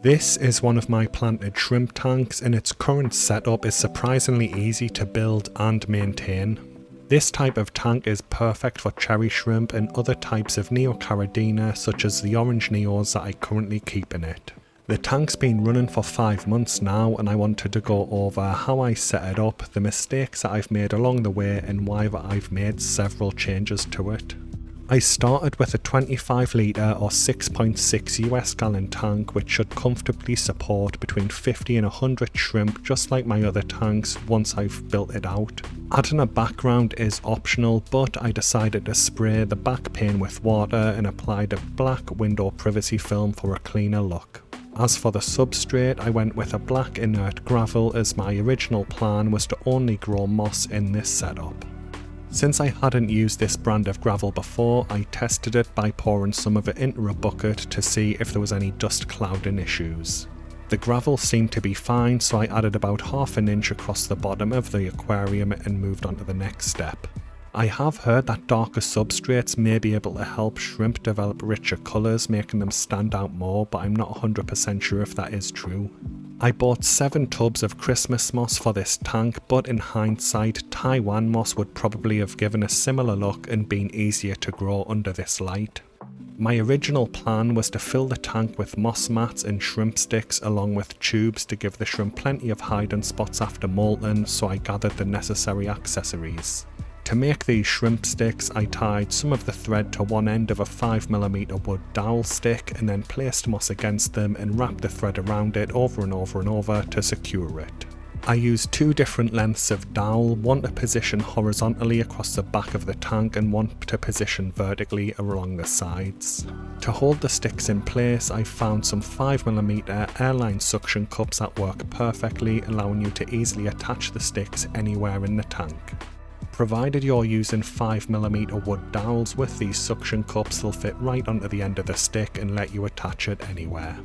This is one of my planted shrimp tanks, and its current setup is surprisingly easy to build and maintain. This type of tank is perfect for cherry shrimp and other types of Neocaridina such as the orange neos that I currently keep in it. The tank's been running for 5 months now, and I wanted to go over how I set it up, the mistakes that I've made along the way, and why I've made several changes to it. I started with a 25 litre or 6.6 US gallon tank, which should comfortably support between 50 and 100 shrimp, just like my other tanks once I've built it out. Adding a background is optional, but I decided to spray the back pane with water and applied a black window privacy film for a cleaner look. As for the substrate, I went with a black inert gravel, as my original plan was to only grow moss in this setup. Since I hadn't used this brand of gravel before, I tested it by pouring some of it into a bucket to see if there was any dust clouding issues. The gravel seemed to be fine, so I added about ½ an inch across the bottom of the aquarium and moved on to the next step. I have heard that darker substrates may be able to help shrimp develop richer colours, making them stand out more, but I'm not 100% sure if that is true. I bought 7 tubs of Christmas moss for this tank, but in hindsight, Taiwan moss would probably have given a similar look and been easier to grow under this light. My original plan was to fill the tank with moss mats and shrimp sticks along with tubes to give the shrimp plenty of hiding spots after molting, so I gathered the necessary accessories. To make these shrimp sticks, I tied some of the thread to one end of a 5mm wood dowel stick and then placed moss against them and wrapped the thread around it over and over and over to secure it. I used 2 different lengths of dowel, one to position horizontally across the back of the tank and one to position vertically along the sides. To hold the sticks in place, I found some 5mm airline suction cups that work perfectly, allowing you to easily attach the sticks anywhere in the tank. Provided you're using 5mm wood dowels, with these suction cups they'll fit right onto the end of the stick and let you attach it anywhere.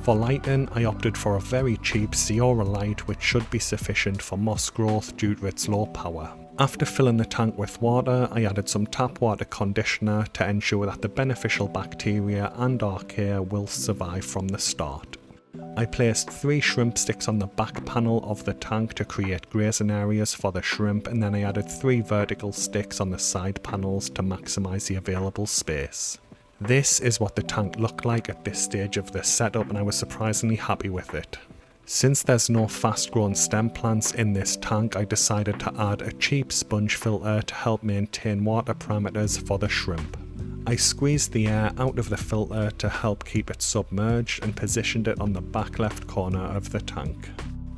For lighting, I opted for a very cheap Ciora light, which should be sufficient for moss growth due to its low power. After filling the tank with water, I added some tap water conditioner to ensure that the beneficial bacteria and archaea will survive from the start. I placed 3 shrimp sticks on the back panel of the tank to create grazing areas for the shrimp, and then I added 3 vertical sticks on the side panels to maximise the available space. This is what the tank looked like at this stage of the setup, and I was surprisingly happy with it. Since there's no fast growing stem plants in this tank, I decided to add a cheap sponge filter to help maintain water parameters for the shrimp. I squeezed the air out of the filter to help keep it submerged and positioned it on the back left corner of the tank.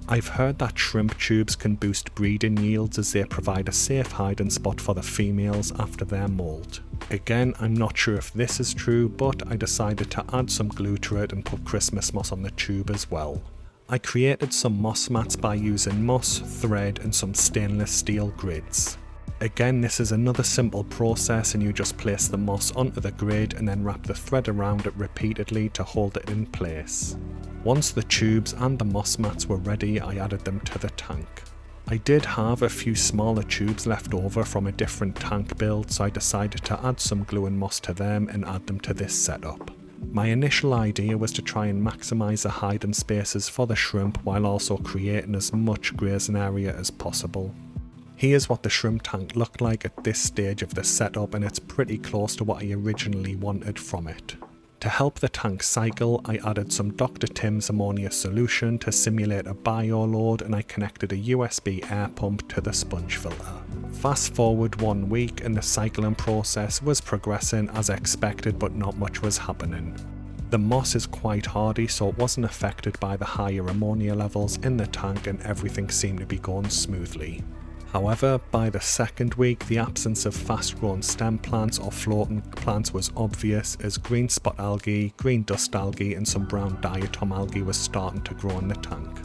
I've heard that shrimp tubes can boost breeding yields as they provide a safe hiding spot for the females after their molt. Again, I'm not sure if this is true, but I decided to add some glue to it and put Christmas moss on the tube as well. I created some moss mats by using moss, thread and some stainless steel grids. Again, this is another simple process, and you just place the moss onto the grid and then wrap the thread around it repeatedly to hold it in place. Once the tubes and the moss mats were ready, I added them to the tank. I did have a few smaller tubes left over from a different tank build, so I decided to add some glue and moss to them and add them to this setup. My initial idea was to try and maximise the hiding spaces for the shrimp while also creating as much grazing area as possible. Here's what the shrimp tank looked like at this stage of the setup, and it's pretty close to what I originally wanted from it. To help the tank cycle, I added some Dr. Tim's ammonia solution to simulate a bioload, and I connected a USB air pump to the sponge filter. Fast forward 1 week and the cycling process was progressing as expected, but not much was happening. The moss is quite hardy, so it wasn't affected by the higher ammonia levels in the tank and everything seemed to be going smoothly. However, by the 2nd week, the absence of fast-growing stem plants or floating plants was obvious, as green spot algae, green dust algae and some brown diatom algae was starting to grow in the tank.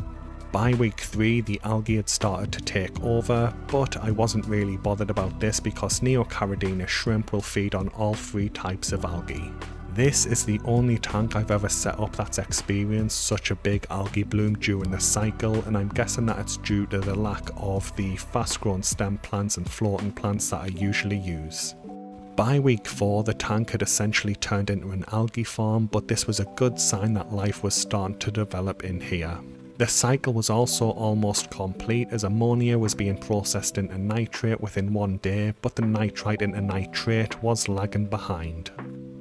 By week 3, the algae had started to take over, but I wasn't really bothered about this because Neocaridina shrimp will feed on all 3 types of algae. This is the only tank I've ever set up that's experienced such a big algae bloom during the cycle, and I'm guessing that it's due to the lack of the fast growing stem plants and floating plants that I usually use. By week 4, the tank had essentially turned into an algae farm, but this was a good sign that life was starting to develop in here. The cycle was also almost complete as ammonia was being processed into nitrate within 1 day, but the nitrite into nitrate was lagging behind.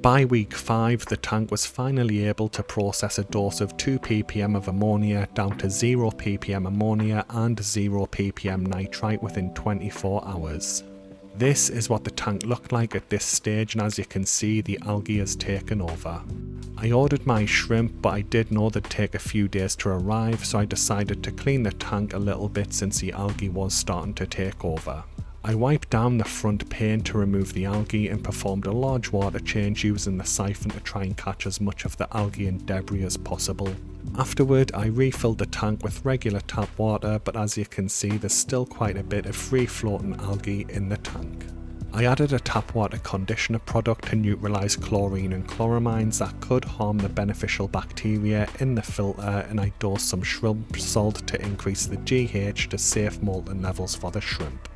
By week 5, the tank was finally able to process a dose of 2 ppm of ammonia down to 0 ppm ammonia and 0 ppm nitrite within 24 hours. This is what the tank looked like at this stage, and as you can see, the algae has taken over. I ordered my shrimp, but I did know they'd take a few days to arrive, so I decided to clean the tank a little bit since the algae was starting to take over. I wiped down the front pane to remove the algae and performed a large water change using the siphon to try and catch as much of the algae and debris as possible. Afterward, I refilled the tank with regular tap water, but as you can see, there's still quite a bit of free floating algae in the tank. I added a tap water conditioner product to neutralise chlorine and chloramines that could harm the beneficial bacteria in the filter, and I dosed some shrimp salt to increase the GH to safe molten levels for the shrimp.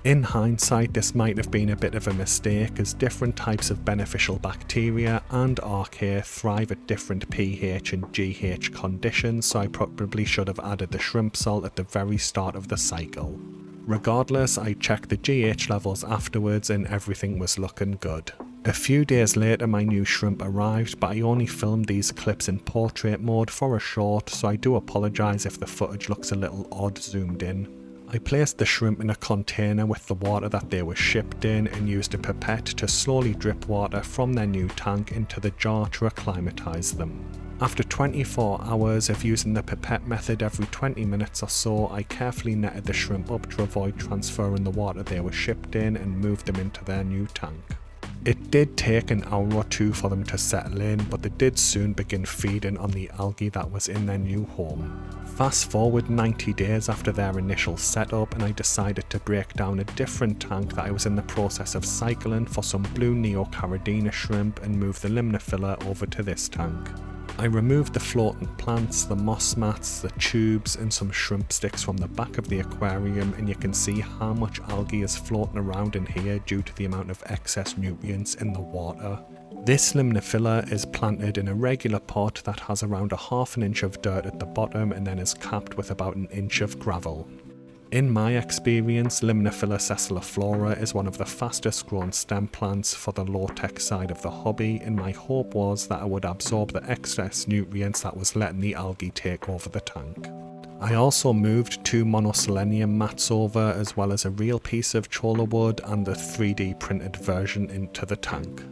In hindsight, this might have been a bit of a mistake as different types of beneficial bacteria and archaea thrive at different pH and GH conditions, so I probably should have added the shrimp salt at the very start of the cycle. Regardless, I checked the GH levels afterwards and everything was looking good. A few days later my new shrimp arrived, but I only filmed these clips in portrait mode for a short, so I do apologise if the footage looks a little odd zoomed in. I placed the shrimp in a container with the water that they were shipped in and used a pipette to slowly drip water from their new tank into the jar to acclimatise them. After 24 hours of using the pipette method every 20 minutes or so, I carefully netted the shrimp up to avoid transferring the water they were shipped in and moved them into their new tank. It did take an hour or two for them to settle in, but they did soon begin feeding on the algae that was in their new home. Fast forward 90 days after their initial setup and I decided to break down a different tank that I was in the process of cycling for some blue Neocaridina shrimp and move the limnophila over to this tank. I removed the floating plants, the moss mats, the tubes and some shrimp sticks from the back of the aquarium, and you can see how much algae is floating around in here due to the amount of excess nutrients in the water. This limnophila is planted in a regular pot that has around a ½ an inch of dirt at the bottom and then is capped with about an inch of gravel. In my experience, Limnophila sessiliflora is one of the fastest growing stem plants for the low-tech side of the hobby, and my hope was that I would absorb the excess nutrients that was letting the algae take over the tank. I also moved 2 monoselenium mats over, as well as a real piece of Cholla Wood and the 3D printed version into the tank.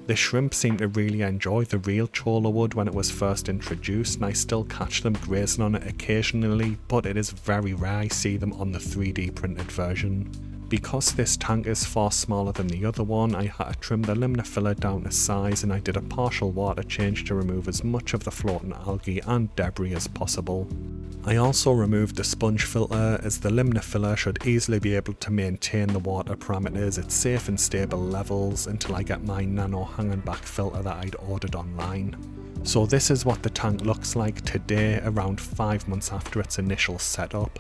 The shrimp seemed to really enjoy the real Cholla Wood when it was first introduced, and I still catch them grazing on it occasionally, but it is very rare I see them on the 3D printed version. Because this tank is far smaller than the other one, I had to trim the limnophila down to size, and I did a partial water change to remove as much of the floating algae and debris as possible. I also removed the sponge filter, as the limnophila should easily be able to maintain the water parameters at safe and stable levels until I get my nano hanging back filter that I'd ordered online. So this is what the tank looks like today, around 5 months after its initial setup.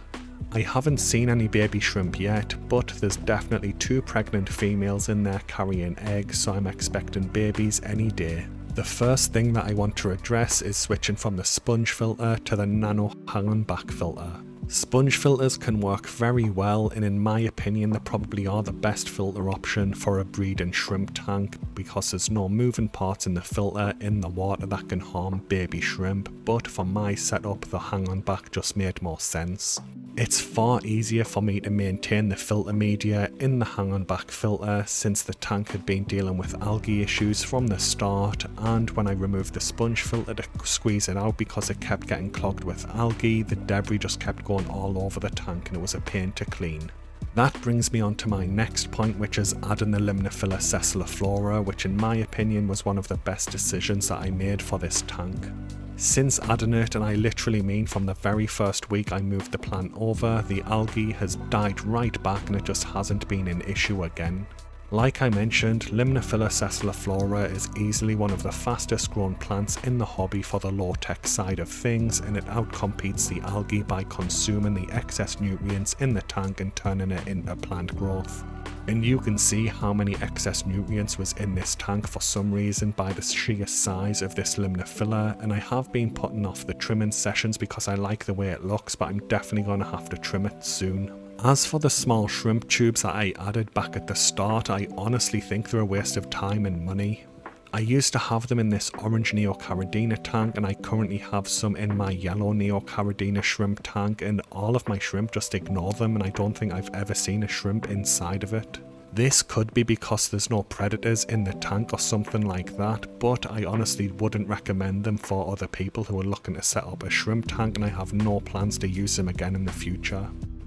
I haven't seen any baby shrimp yet, but there's definitely 2 pregnant females in there carrying eggs, so I'm expecting babies any day. The first thing that I want to address is switching from the sponge filter to the nano hanging back filter. Sponge filters can work very well, and in my opinion they probably are the best filter option for a breeding shrimp tank because there's no moving parts in the filter in the water that can harm baby shrimp, but for my setup the hang on back just made more sense. It's far easier for me to maintain the filter media in the hang on back filter since the tank had been dealing with algae issues from the start, and when I removed the sponge filter to squeeze it out because it kept getting clogged with algae, the debris just kept going all over the tank and it was a pain to clean. That brings me on to my next point, which is adding the Limnophila sessiliflora, which in my opinion was one of the best decisions that I made for this tank. Since adding it, and I literally mean from the very first week I moved the plant over, the algae has died right back and it just hasn't been an issue again. Like I mentioned, Limnophila sessiliflora is easily one of the fastest grown plants in the hobby for the low-tech side of things, and it outcompetes the algae by consuming the excess nutrients in the tank and turning it into plant growth. And you can see how many excess nutrients was in this tank for some reason by the sheer size of this limnophylla, and I have been putting off the trimming sessions because I like the way it looks, but I'm definitely going to have to trim it soon. As for the small shrimp tubes that I added back at the start, I honestly think they're a waste of time and money. I used to have them in this orange Neocaridina tank, and I currently have some in my yellow Neocaridina shrimp tank, and all of my shrimp just ignore them, and I don't think I've ever seen a shrimp inside of it. This could be because there's no predators in the tank or something like that, but I honestly wouldn't recommend them for other people who are looking to set up a shrimp tank, and I have no plans to use them again in the future.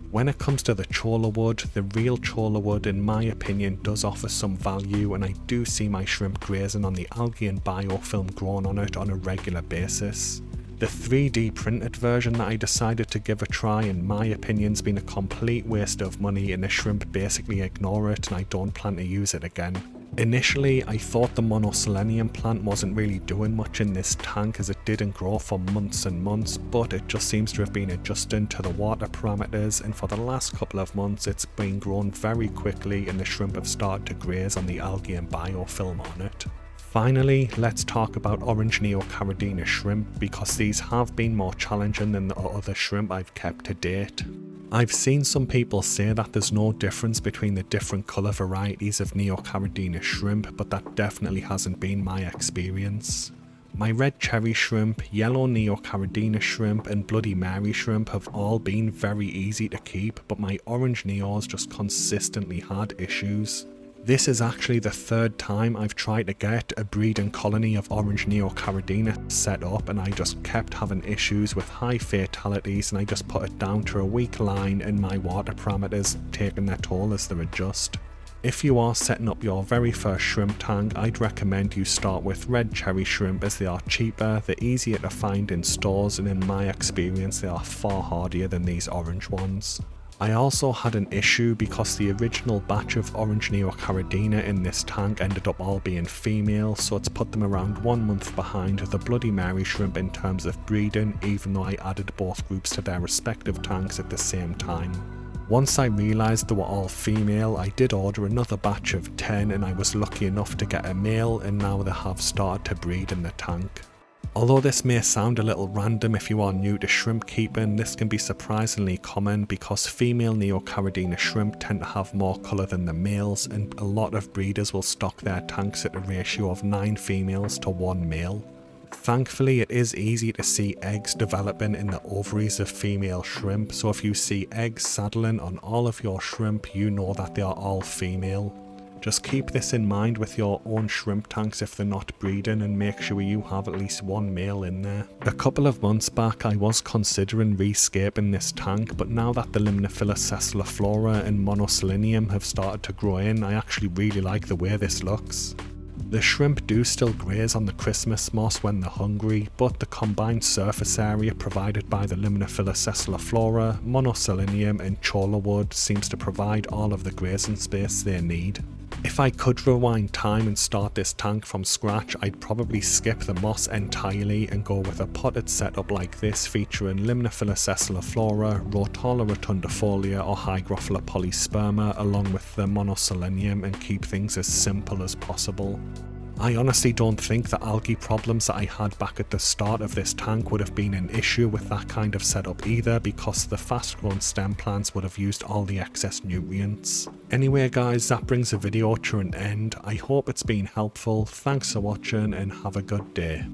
When it comes to the Cholla Wood, the real Cholla Wood in my opinion does offer some value, and I do see my shrimp grazing on the algae and biofilm grown on it on a regular basis. The 3D printed version that I decided to give a try in my opinion has been a complete waste of money, and the shrimp basically ignore it, and I don't plan to use it again. Initially, I thought the monoselenium plant wasn't really doing much in this tank as it didn't grow for months and months, but it just seems to have been adjusting to the water parameters, and for the last couple of months it's been grown very quickly and the shrimp have started to graze on the algae and biofilm on it. Finally, let's talk about orange Neocaridina shrimp, because these have been more challenging than the other shrimp I've kept to date. I've seen some people say that there's no difference between the different colour varieties of Neocaridina shrimp, but that definitely hasn't been my experience. My red cherry shrimp, yellow Neocaridina shrimp and Bloody Mary shrimp have all been very easy to keep, but my orange Neos just consistently had issues. This is actually the third time I've tried to get a breeding colony of orange Neocaridina set up, and I just kept having issues with high fatalities, and I just put it down to a weak line and my water parameters taking their toll as they adjust. If you are setting up your very first shrimp tank, I'd recommend you start with red cherry shrimp as they are cheaper, they're easier to find in stores, and in my experience they are far hardier than these orange ones. I also had an issue because the original batch of orange Neocaridina in this tank ended up all being female, so it's put them around 1 month behind the Bloody Mary shrimp in terms of breeding, even though I added both groups to their respective tanks at the same time. Once I realised they were all female, I did order another batch of 10 and I was lucky enough to get a male, and now they have started to breed in the tank. Although this may sound a little random if you are new to shrimp keeping, this can be surprisingly common because female Neocaridina shrimp tend to have more colour than the males, and a lot of breeders will stock their tanks at a ratio of 9 females to 1 male. Thankfully, it is easy to see eggs developing in the ovaries of female shrimp, so if you see eggs saddling on all of your shrimp, you know that they are all female. Just keep this in mind with your own shrimp tanks if they're not breeding, and make sure you have at least 1 male in there. A couple of months back I was considering rescaping this tank, but now that the Limnophila sessiliflora and monoselenium have started to grow in, I actually really like the way this looks. The shrimp do still graze on the Christmas moss when they're hungry, but the combined surface area provided by the Limnophila sessiliflora, monoselenium and Cholla Wood seems to provide all of the grazing space they need. If I could rewind time and start this tank from scratch, I'd probably skip the moss entirely and go with a potted setup like this featuring Limnophila sessiliflora, Rotala rotundifolia or Hygrophila polysperma along with the monoselenium, and keep things as simple as possible. I honestly don't think the algae problems that I had back at the start of this tank would have been an issue with that kind of setup either, because the fast grown stem plants would have used all the excess nutrients. Anyway guys, that brings the video to an end. I hope it's been helpful. Thanks for watching and have a good day.